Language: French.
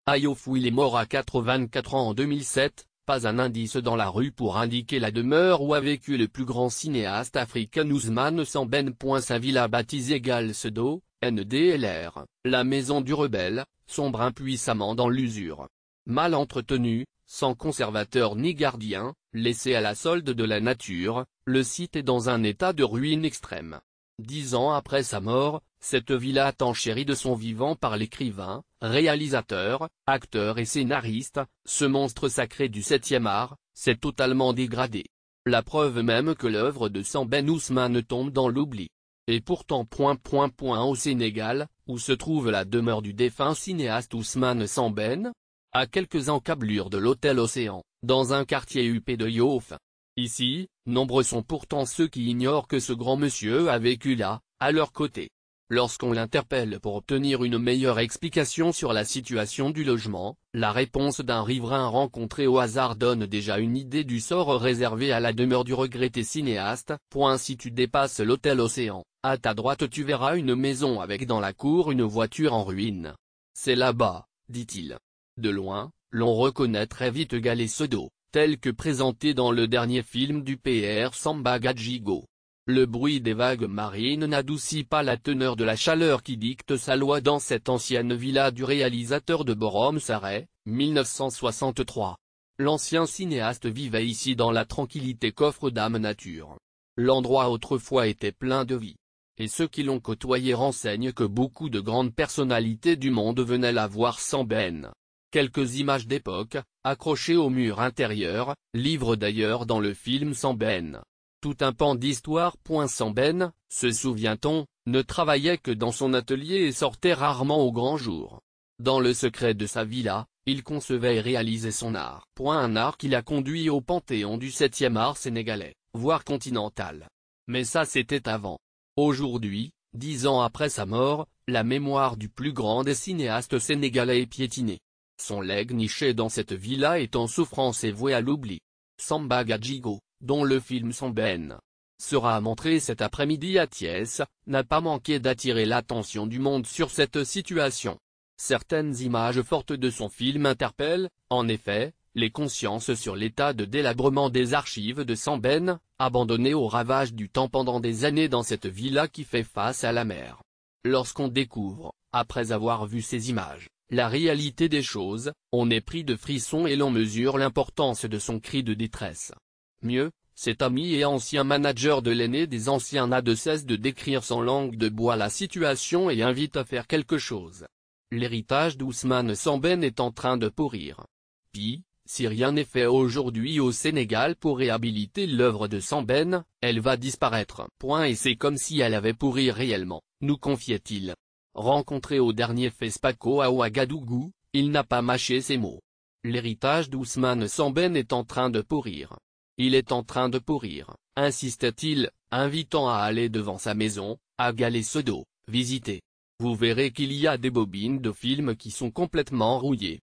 Ayofou il est mort à 84 ans en 2007, pas un indice dans la rue pour indiquer la demeure où a vécu le plus grand cinéaste africain Ousmane Sembène. Sa villa baptisée Gal Sedo, NDLR, la maison du rebelle, sombre impuissamment dans l'usure. Mal entretenu, sans conservateur ni gardien, laissé à la solde de la nature, le site est dans un état de ruine extrême. 10 ans après sa mort, cette villa tant chérie de son vivant par l'écrivain, réalisateur, acteur et scénariste, ce monstre sacré du 7e art, s'est totalement dégradé. La preuve même que l'œuvre de Sembène Ousmane tombe dans l'oubli. Et pourtant au Sénégal, où se trouve la demeure du défunt cinéaste Ousmane Sembène, à quelques encablures de l'hôtel Océan, dans un quartier huppé de Yoff. Ici, nombreux sont pourtant ceux qui ignorent que ce grand monsieur a vécu là, à leur côté. Lorsqu'on l'interpelle pour obtenir une meilleure explication sur la situation du logement, la réponse d'un riverain rencontré au hasard donne déjà une idée du sort réservé à la demeure du regretté cinéaste. Si tu dépasses l'hôtel Océan, à ta droite tu verras une maison avec dans la cour une voiture en ruine. C'est là-bas, dit-il. De loin, l'on reconnaît très vite Gal Sedo, tel que présenté dans le dernier film du PR Samba Gadjigo. Le bruit des vagues marines n'adoucit pas la teneur de la chaleur qui dicte sa loi dans cette ancienne villa du réalisateur de Borom Saré, 1963. L'ancien cinéaste vivait ici dans la tranquillité qu'offre Dame Nature. L'endroit autrefois était plein de vie. Et ceux qui l'ont côtoyé renseignent que beaucoup de grandes personnalités du monde venaient la voir Sembène. Quelques images d'époque, accrochées au mur intérieur, livrent d'ailleurs dans le film Sembène. Tout un pan d'histoire. Sembène, se souvient-on, ne travaillait que dans son atelier et sortait rarement au grand jour. Dans le secret de sa villa, il concevait et réalisait son art. Un art qui l'a conduit au panthéon du 7e art sénégalais, voire continental. Mais ça c'était avant. Aujourd'hui, 10 ans après sa mort, la mémoire du plus grand des cinéastes sénégalais est piétinée. Son legs niché dans cette villa est en souffrance et voué à l'oubli. Samba Gadjigo, dont le film Sembène sera montré cet après-midi à Thiès, n'a pas manqué d'attirer l'attention du monde sur cette situation. Certaines images fortes de son film interpellent, en effet, les consciences sur l'état de délabrement des archives de Sembène, abandonnées aux ravages du temps pendant des années dans cette villa qui fait face à la mer. Lorsqu'on découvre, après avoir vu ces images, la réalité des choses, on est pris de frissons et l'on mesure l'importance de son cri de détresse. Mieux, cet ami et ancien manager de l'aîné des anciens n'a de cesse de décrire sans langue de bois la situation et invite à faire quelque chose. L'héritage d'Ousmane Sembène est en train de pourrir. Puis, si rien n'est fait aujourd'hui au Sénégal pour réhabiliter l'œuvre de Sembène, elle va disparaître. Et c'est comme si elle avait pourri réellement, nous confiait-il. Rencontré au dernier FESPACO à Ouagadougou, il n'a pas mâché ses mots. L'héritage d'Ousmane Sembène est en train de pourrir. Il est en train de pourrir, insistait-il, invitant à aller devant sa maison, à Gal Sedo, visiter. Vous verrez qu'il y a des bobines de films qui sont complètement rouillées.